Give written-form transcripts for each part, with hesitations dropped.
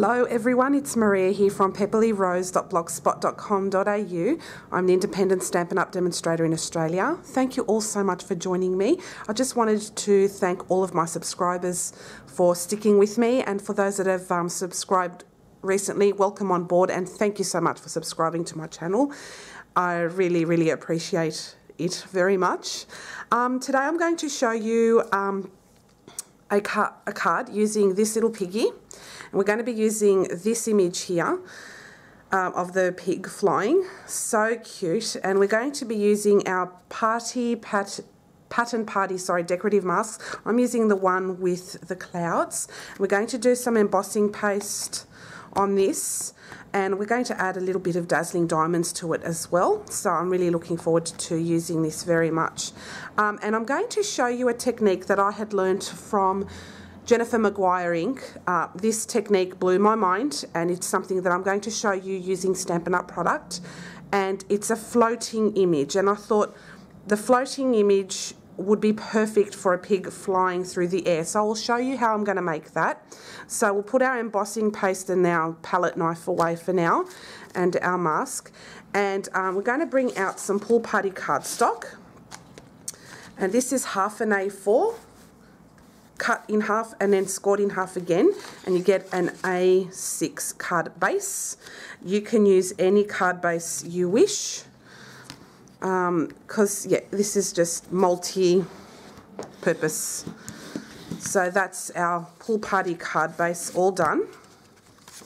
Hello everyone, it's Maria here from pepperlyrose.blogspot.com.au. I'm the independent Stampin' Up demonstrator in Australia. Thank you all so much for joining me. I just wanted to thank all of my subscribers for sticking with me, and for those that have subscribed recently, welcome on board and thank you so much for subscribing to my channel. I really appreciate it very much. Today I'm going to show you a card using this little piggy. And we're going to be using this image here of the pig flying. So cute. And we're going to be using our Pattern Party Decorative Masks. I'm using the one with the clouds. We're going to do some embossing paste on this, and we're going to add a little bit of dazzling diamonds to it as well. So I'm really looking forward to using this very much. And I'm going to show you a technique that I had learned from Jennifer Maguire Inc. This technique blew my mind, and it's something that I'm going to show you using Stampin' Up product, and it's a floating image, and I thought the floating image would be perfect for a pig flying through the air. So I'll show you how I'm going to make that. So we'll put our embossing paste and our palette knife away for now, and our mask, and we're going to bring out some Pool Party cardstock, and this is half an A4 cut in half and then scored in half again, and you get an A6 card base. You can use any card base you wish, because yeah, this is just multi-purpose. So that's our Pool Party card base all done.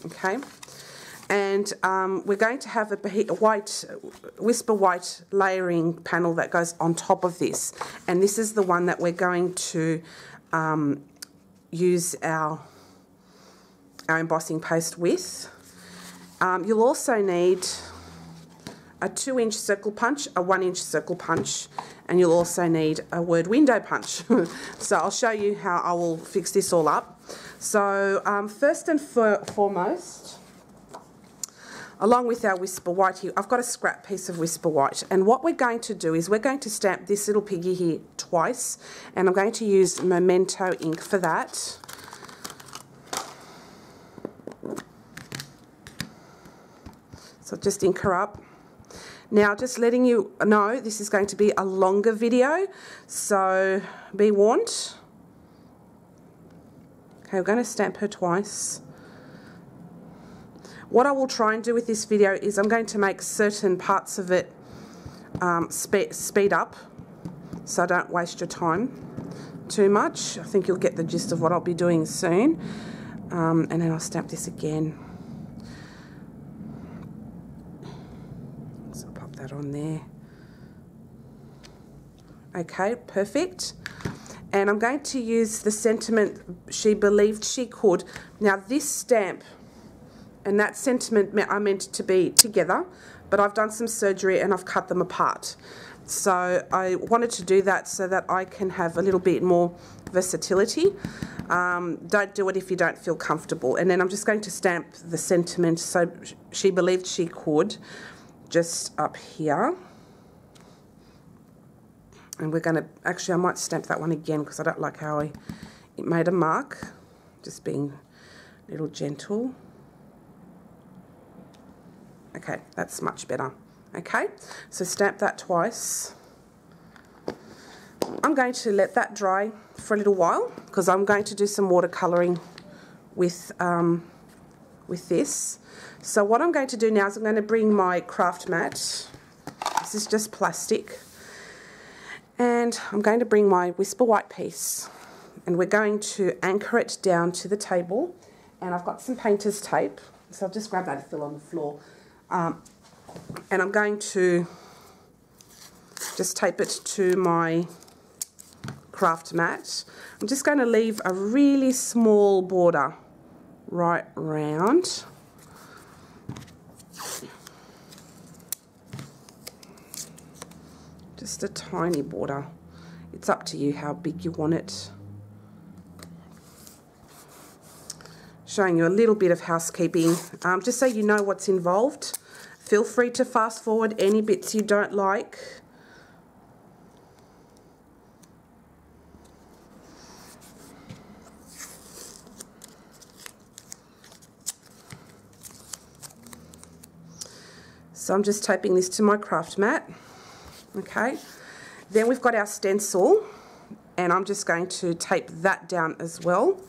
Okay, and we're going to have a whisper white layering panel that goes on top of this, and this is the one that we're going to use our embossing paste with. You'll also need a 2-inch circle punch, a 1-inch circle punch, and you'll also need a word window punch. So I'll show you how I will fix this all up. So first and foremost, along with our whisper white here, I've got a scrap piece of whisper white, and what we're going to do is we're going to stamp this little piggy here twice, and I'm going to use Memento ink for that. So just ink her up. Now, just letting you know, this is going to be a longer video, so be warned. Okay, we're going to stamp her twice. What I will try and do with this video is I'm going to make certain parts of it speed up, so I don't waste your time too much. I think you'll get the gist of what I'll be doing soon. And then I'll stamp this again. So I'll pop that on there. Okay, perfect. And I'm going to use the sentiment "she believed she could." Now this stamp and that sentiment are meant to be together, but I've done some surgery and I've cut them apart. So I wanted to do that so that I can have a little bit more versatility. Don't do it if you don't feel comfortable. And then I'm just going to stamp the sentiment, so "she believed she could," just up here. And we're going to, actually I might stamp that one again because I don't like how it made a mark. Just being a little gentle. Okay, that's much better. Okay, so stamp that twice. I'm going to let that dry for a little while because I'm going to do some watercolouring with this. So what I'm going to do now is I'm going to bring my craft mat. This is just plastic. And I'm going to bring my whisper white piece, and we're going to anchor it down to the table. And I've got some painter's tape, so I'll just grab that, it fell on the floor. And I'm going to just tape it to my craft mat. I'm just going to leave a really small border right round. Just a tiny border. It's up to you how big you want it. Showing you a little bit of housekeeping, just so you know what's involved. Feel free to fast forward any bits you don't like. So I'm just taping this to my craft mat. Okay, then we've got our stencil, and I'm just going to tape that down as well.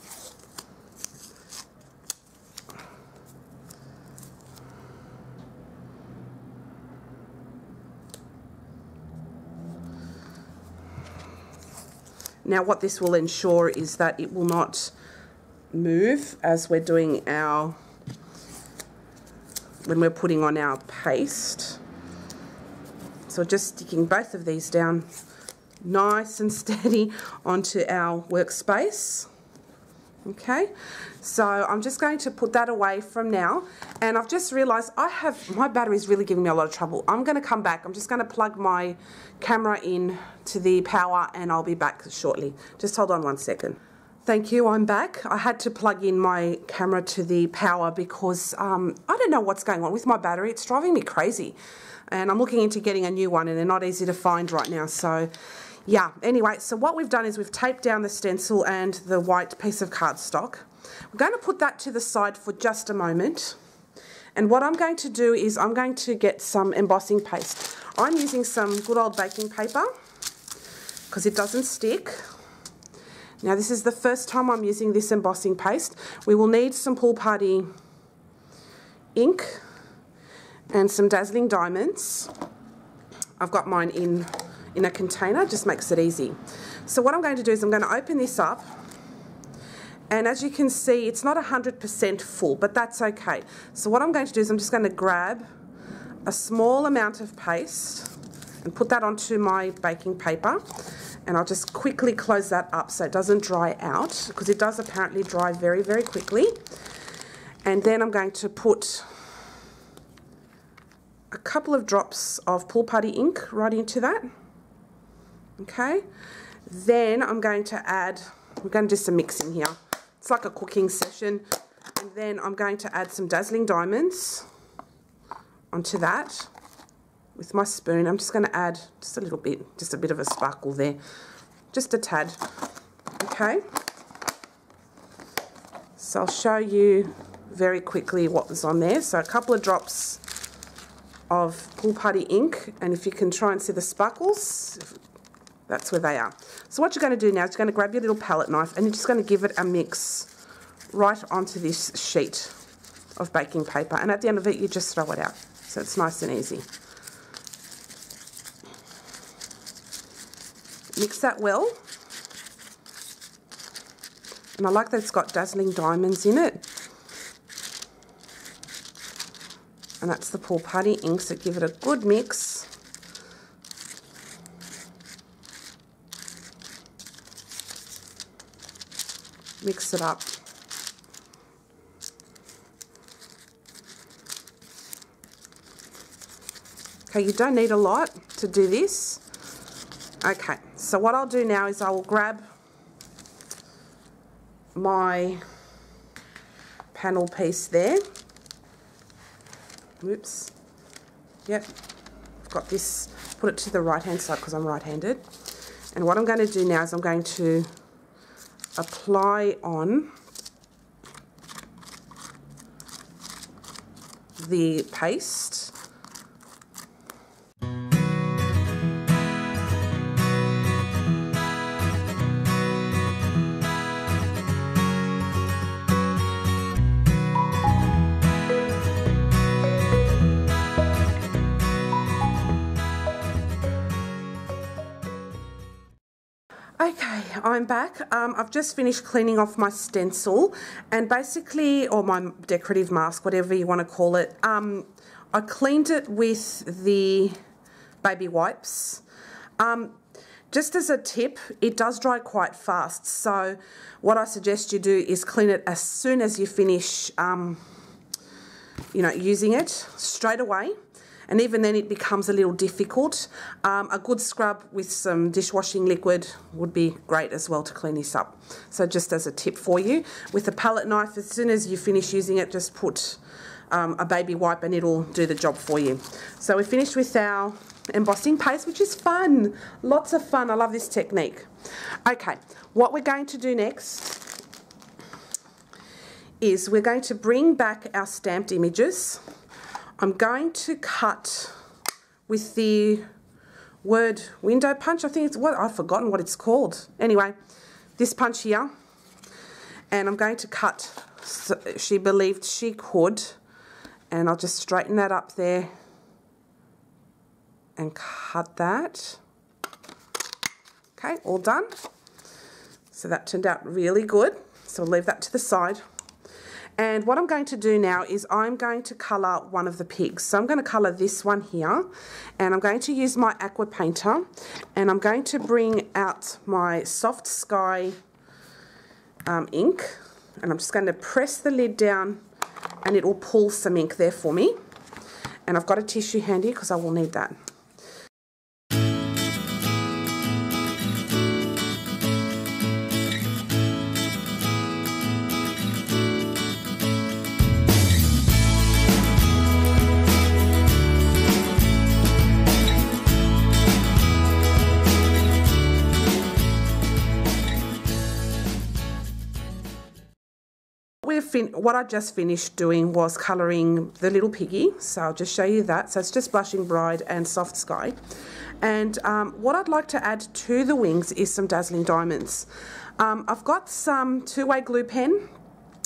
Now what this will ensure is that it will not move as we're doing when we're putting on our paste. So just sticking both of these down nice and steady onto our workspace. Okay, so I'm just going to put that away from now, and I've just realised my battery is really giving me a lot of trouble. I'm going to come back. I'm just going to plug my camera in to the power, and I'll be back shortly. Just hold on 1 second. Thank you, I'm back. I had to plug in my camera to the power because I don't know what's going on with my battery. It's driving me crazy, and I'm looking into getting a new one, and they're not easy to find right now. So yeah, anyway, so what we've done is we've taped down the stencil and the white piece of cardstock. We're going to put that to the side for just a moment. And what I'm going to do is I'm going to get some embossing paste. I'm using some good old baking paper because it doesn't stick. Now this is the first time I'm using this embossing paste. We will need some Pool Party ink and some dazzling diamonds. I've got mine in a container, just makes it easy. So what I'm going to do is I'm going to open this up, and as you can see it's not 100% full, but that's okay. So what I'm going to do is I'm just going to grab a small amount of paste and put that onto my baking paper, and I'll just quickly close that up so it doesn't dry out, because it does apparently dry very, very quickly. And then I'm going to put a couple of drops of Pool Party ink right into that. Okay, then I'm going to add, we're going to do some mixing here. It's like a cooking session. And then I'm going to add some dazzling diamonds onto that with my spoon. I'm just going to add just a little bit, just a bit of a sparkle there, just a tad. Okay, so I'll show you very quickly what was on there. So a couple of drops of Pool Party ink, and if you can try and see the sparkles, that's where they are. So what you're going to do now is you're going to grab your little palette knife, and you're just going to give it a mix right onto this sheet of baking paper, and at the end of it you just throw it out. So it's nice and easy. Mix that well. And I like that it's got dazzling diamonds in it. And that's the Pool Party ink, so give it a good mix. Mix it up. Okay, you don't need a lot to do this. Okay, so what I'll do now is I will grab my panel piece there. Oops. Yep, I've got this, put it to the right hand side because I'm right-handed. And what I'm going to do now is I'm going to apply on the paste. Okay, I'm back. I've just finished cleaning off my stencil, and basically, or my decorative mask, whatever you want to call it. I cleaned it with the baby wipes. Just as a tip, it does dry quite fast, so what I suggest you do is clean it as soon as you finish using it, straight away. And even then it becomes a little difficult. A good scrub with some dishwashing liquid would be great as well to clean this up. So just as a tip for you, with a palette knife, as soon as you finish using it, just put a baby wipe and it'll do the job for you. So we're finished with our embossing paste, which is fun. Lots of fun. I love this technique. Okay, what we're going to do next is we're going to bring back our stamped images. I'm going to cut with the word window punch. I think it's what, I've forgotten what it's called. Anyway, this punch here. And I'm going to cut, so she believed she could. And I'll just straighten that up there and cut that. Okay, all done. So that turned out really good. So I'll leave that to the side. And what I'm going to do now is I'm going to colour one of the pigs. So I'm going to colour this one here. And I'm going to use my aqua painter. And I'm going to bring out my Soft Sky ink. And I'm just going to press the lid down and it will pull some ink there for me. And I've got a tissue handy because I will need that. What I just finished doing was colouring the Little Piggy, so I'll just show you that. So it's just Blushing Bride and Soft Sky. And what I'd like to add to the wings is some Dazzling Diamonds. I've got some two-way glue pen.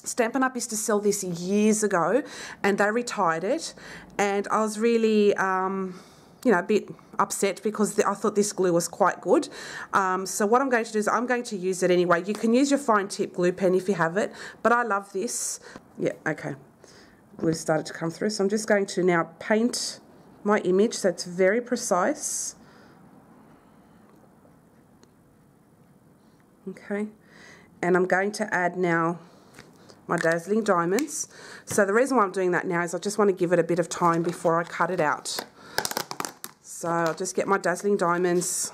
Stampin' Up used to sell this years ago and they retired it, and I was really you know, a bit upset because I thought this glue was quite good. So what I'm going to do is I'm going to use it anyway. You can use your fine tip glue pen if you have it, but I love this. Yeah, okay. Glue started to come through, so I'm just going to now paint my image so it's very precise. Okay, and I'm going to add now my Dazzling Diamonds. So the reason why I'm doing that now is I just want to give it a bit of time before I cut it out. So I'll just get my Dazzling Diamonds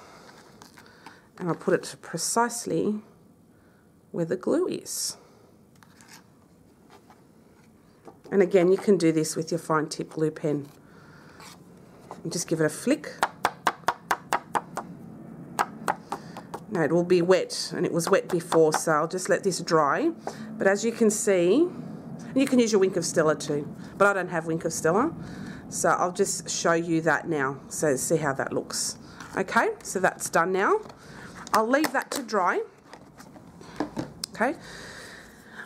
and I'll put it precisely where the glue is. And again, you can do this with your fine tip glue pen. And just give it a flick. Now it will be wet, and it was wet before, so I'll just let this dry. But as you can see, you can use your Wink of Stella too, but I don't have Wink of Stella. So I'll just show you that now, so see how that looks. Okay, so that's done now. I'll leave that to dry. Okay,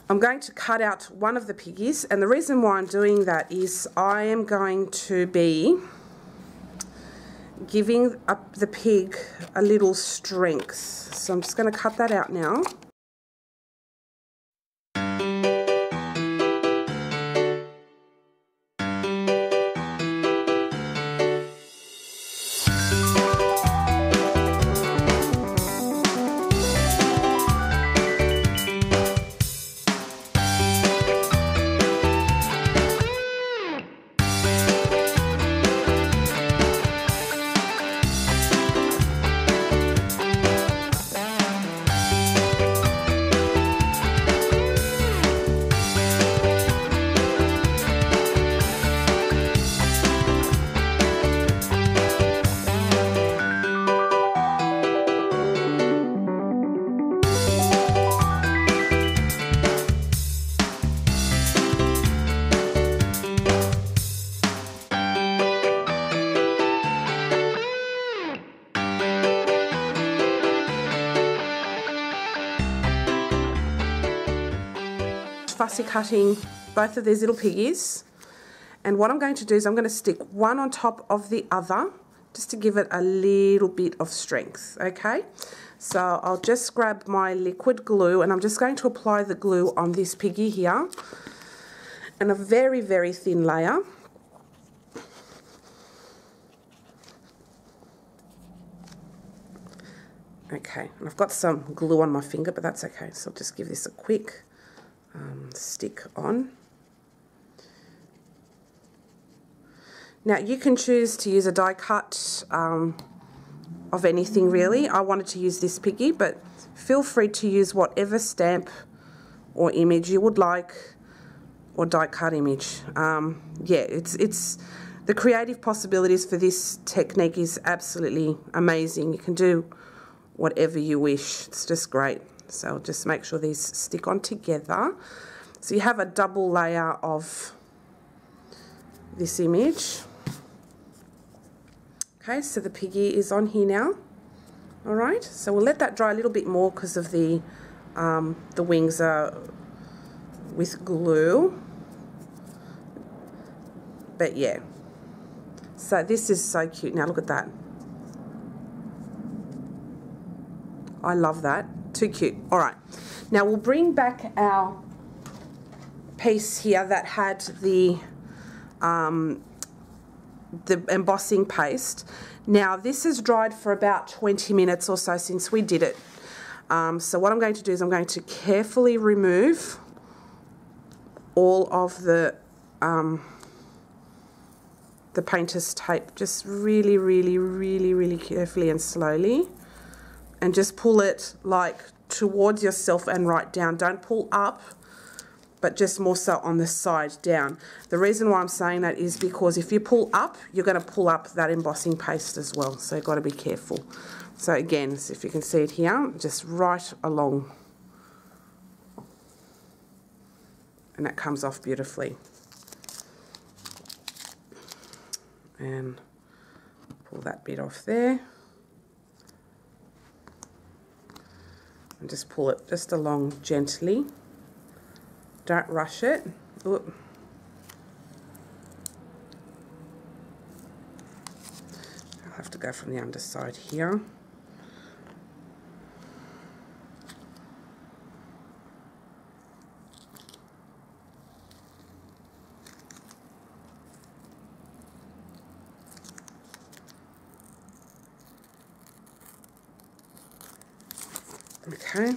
I'm going to cut out one of the piggies, and the reason why I'm doing that is I am going to be giving the pig a little strength. So I'm just going to cut that out now. Fussy cutting both of these little piggies, and what I'm going to do is I'm going to stick one on top of the other just to give it a little bit of strength. Okay, so I'll just grab my liquid glue and I'm just going to apply the glue on this piggy here, and a very, very thin layer. Okay, and I've got some glue on my finger, but that's okay, so I'll just give this a quick stick on. Now you can choose to use a die cut of anything really. I wanted to use this piggy, but feel free to use whatever stamp or image you would like, or die cut image. Yeah, it's the creative possibilities for this technique is absolutely amazing. You can do whatever you wish. It's just great. So I'll just make sure these stick on together. So you have a double layer of this image. Okay, so the piggy is on here now. All right, so we'll let that dry a little bit more because of the wings are with glue. But yeah, so this is so cute. Now look at that. I love that. Too cute. All right, now we'll bring back our piece here that had the embossing paste. Now this is dried for about 20 minutes or so since we did it. So what I'm going to do is I'm going to carefully remove all of the painter's tape, just really, really, really, really carefully and slowly, and just pull it like towards yourself and right down. Don't pull up, but just more so on the side down. The reason why I'm saying that is because if you pull up, you're going to pull up that embossing paste as well, so you've got to be careful. So again, so if you can see it here, just right along, and that comes off beautifully. And pull that bit off there, and just pull it just along gently. Don't rush it. Oop. I'll have to go from the underside here. Okay.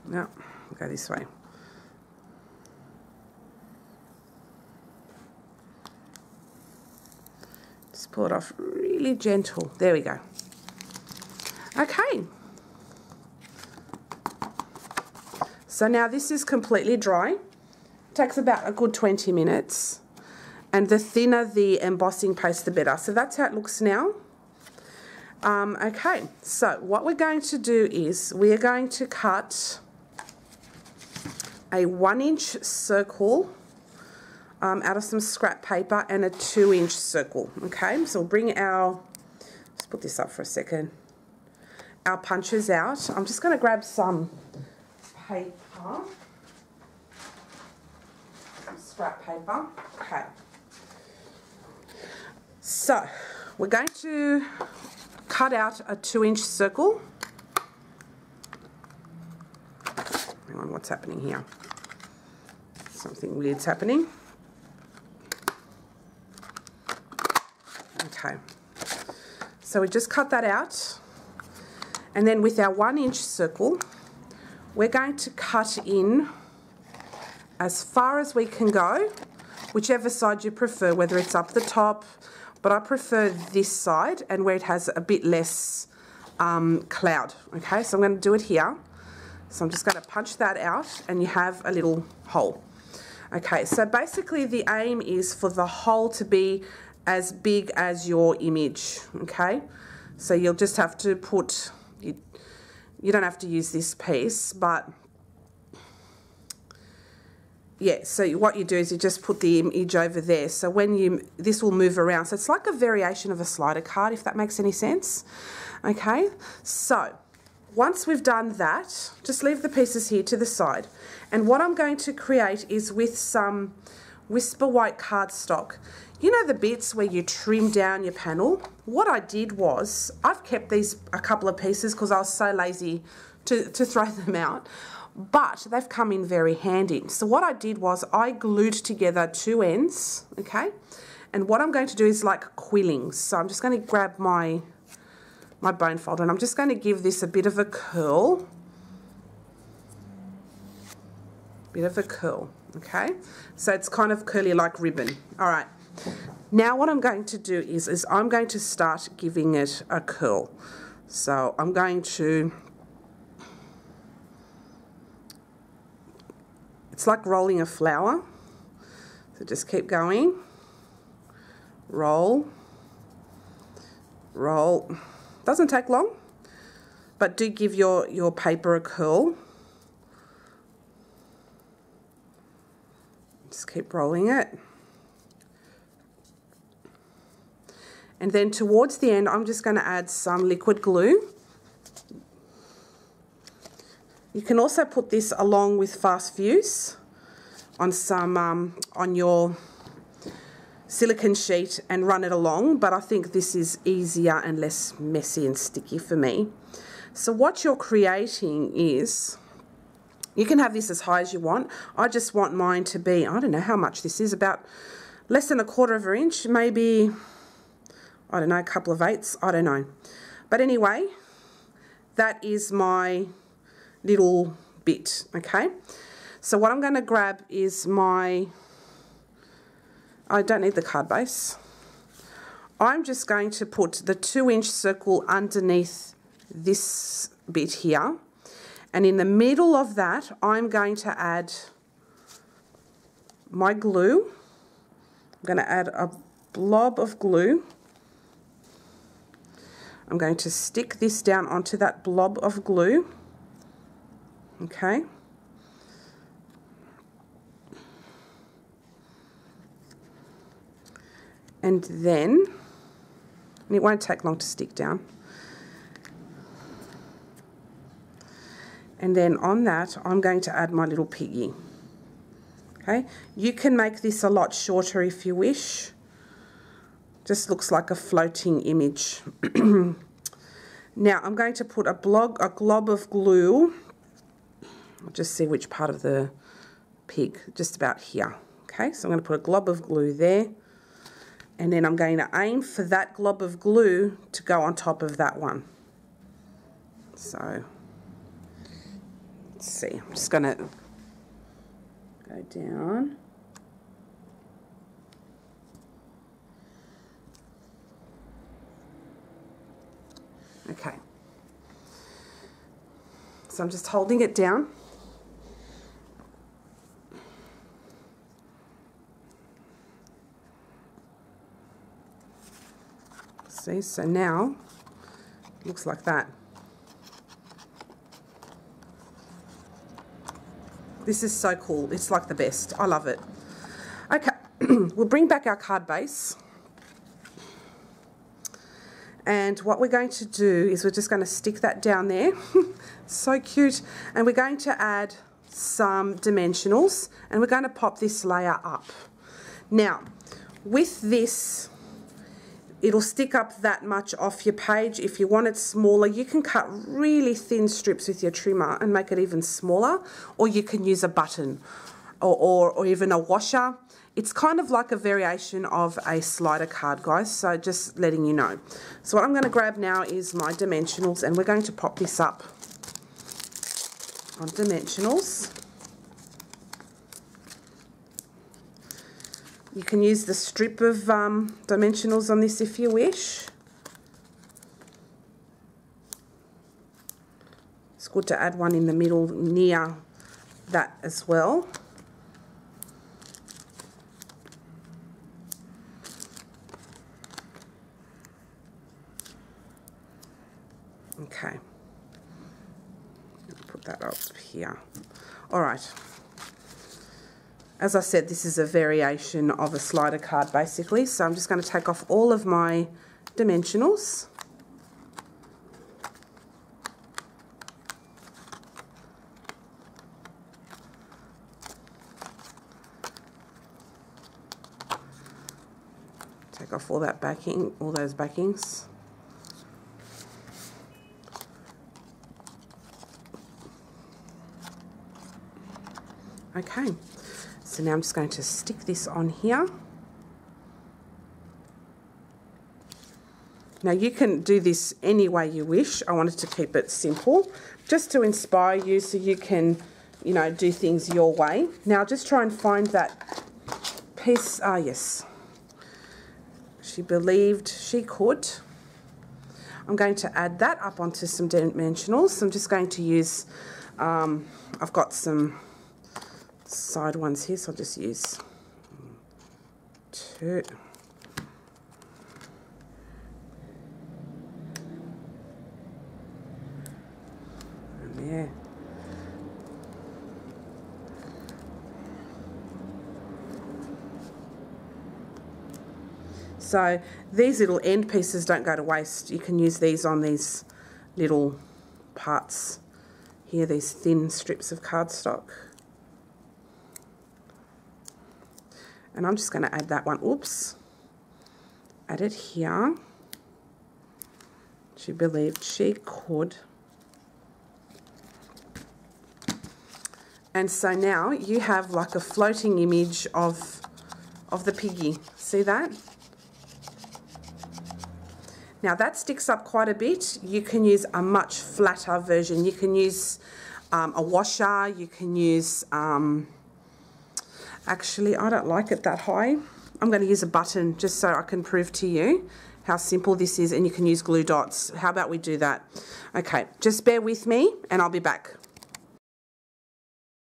No, we'll go this way. Just pull it off really gentle. There we go. Okay. So now this is completely dry. It takes about a good 20 minutes. And the thinner the embossing paste, the better. So that's how it looks now. Okay, so what we're going to do is we are going to cut a 1-inch circle out of some scrap paper and a 2-inch circle. Okay, so we'll bring our, let's put this up for a second, our punches out. I'm just going to grab some paper, some scrap paper. Okay. So we're going to cut out a 2-inch circle. Hang on, what's happening here? Something weird's happening. Okay. So we just cut that out. And then with our 1-inch circle, we're going to cut in as far as we can go, whichever side you prefer, whether it's up the top, but I prefer this side and where it has a bit less cloud. Okay, so I'm going to do it here. So I'm just going to punch that out and you have a little hole. Okay, so basically the aim is for the hole to be as big as your image. Okay, so you'll just have to put, you don't have to use this piece, but yeah, so what you do is you just put the image over there. So when this will move around. So it's like a variation of a slider card, if that makes any sense. Okay, so once we've done that, just leave the pieces here to the side. And what I'm going to create is with some Whisper White cardstock. You know the bits where you trim down your panel? What I did was, I've kept these a couple of pieces because I was so lazy to throw them out. But they've come in very handy. So what I did was I glued together 2 ends, okay? And what I'm going to do is like quillings. So I'm just going to grab my bone folder and I'm just going to give this a bit of a curl. Okay? So it's kind of curly like ribbon. All right. Now what I'm going to do is I'm going to start giving it a curl. So I'm going to, it's like rolling a flower. So just keep going. Roll. Roll. Doesn't take long, but do give your paper a curl. Just keep rolling it. And then towards the end, I'm just going to add some liquid glue. You can also put this along with Fast Fuse on some on your silicone sheet and run it along, but I think this is easier and less messy and sticky for me. So what you're creating is, you can have this as high as you want. I just want mine to be, I don't know how much this is, about less than 1/4 of an inch, maybe, I don't know, a couple of eighths, I don't know. But anyway, that is my little bit, okay? So what I'm going to grab is my, I don't need the card base. I'm just going to put the 2-inch circle underneath this bit here, and in the middle of that I'm going to add my glue. I'm going to add a blob of glue. I'm going to stick this down onto that blob of glue. Okay. And then, and it won't take long to stick down. And then on that, I'm going to add my little piggy. Okay. You can make this a lot shorter if you wish. Just looks like a floating image. Now I'm going to put a glob of glue. I'll just see which part of the pig, just about here. Okay, so I'm going to put a glob of glue there, and then I'm going to aim for that glob of glue to go on top of that one. So, let's see, I'm just going to go down. Okay, so I'm just holding it down. See, so now it looks like that. This is so cool. It's like the best. I love it. Okay, we'll bring back our card base. And what we're going to do is we're just going to stick that down there. So cute. And we're going to add some dimensionals, and we're going to pop this layer up. Now, with this, it'll stick up that much off your page. If you want it smaller, you can cut really thin strips with your trimmer and make it even smaller, or you can use a button or even a washer. It's kind of like a variation of a slider card, guys, so just letting you know. So what I'm going to grab now is my dimensionals, and we're going to pop this up on dimensionals. You can use the strip of dimensionals on this if you wish. It's good to add one in the middle near that as well. Okay, put that up here. All right. As I said, this is a variation of a slider card basically, so I'm just going to take off all of my dimensionals. Take off all that backing, all those backings. Okay. So now I'm just going to stick this on here. Now you can do this any way you wish. I wanted to keep it simple, just to inspire you so you can, you know, do things your way. Now just try and find that piece. Ah, yes. She believed she could. I'm going to add that up onto some dimensionals. So I'm just going to use, I've got some side ones here, so I'll just use 2. And there. So these little end pieces don't go to waste. You can use these on these little parts here, these thin strips of cardstock. And I'm just going to add that one. Oops. Add it here. She believed she could. And so now you have like a floating image of the piggy. See that? Now that sticks up quite a bit. You can use a much flatter version. You can use a washer. You can use, actually I don't like it that high. I'm going to use a button just so I can prove to you how simple this is, and you can use glue dots. How about we do that? Okay, just bear with me and I'll be back.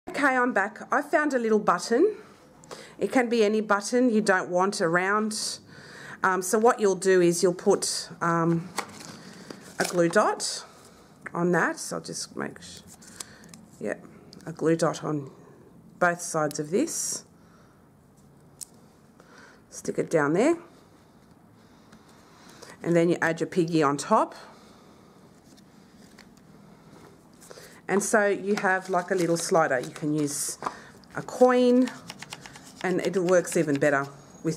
Okay, I'm back. I found a little button. It can be any button you don't want around. So what you'll do is you'll put a glue dot on that. So I'll just make, yeah, a glue dot on both sides of this. Stick it down there. And then you add your piggy on top. And so you have like a little slider. You can use a coin and it works even better.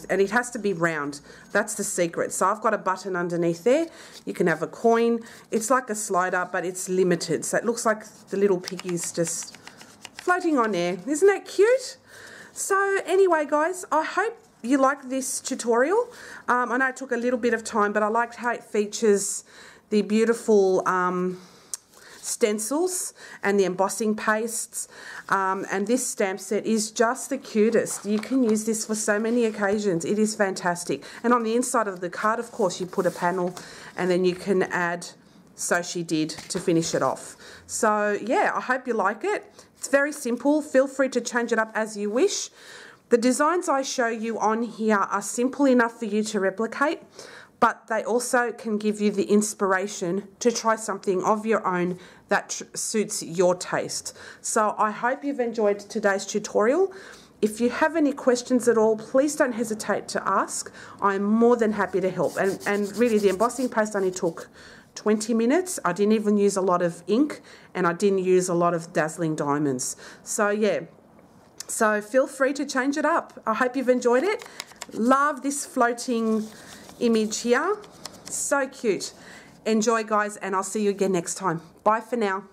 And it has to be round. That's the secret. So I've got a button underneath there. You can have a coin. It's like a slider, but it's limited. So it looks like the little piggy's just floating on air. Isn't that cute? So anyway, guys, I hope you like this tutorial. I know it took a little bit of time, but I liked how it features the beautiful stencils and the embossing pastes, and this stamp set is just the cutest. You can use this for so many occasions. It is fantastic. And on the inside of the card, of course, you put a panel and then you can add "So She Did" to finish it off. So yeah, I hope you like it. It's very simple. Feel free to change it up as you wish. The designs I show you on here are simple enough for you to replicate, but they also can give you the inspiration to try something of your own that suits your taste. So I hope you've enjoyed today's tutorial. If you have any questions at all, please don't hesitate to ask. I'm more than happy to help. And really, the embossing paste only took 20 minutes. I didn't even use a lot of ink, and I didn't use a lot of dazzling diamonds. So yeah, so feel free to change it up. I hope you've enjoyed it. Love this floating image here. So cute. Enjoy, guys, and I'll see you again next time. Bye for now.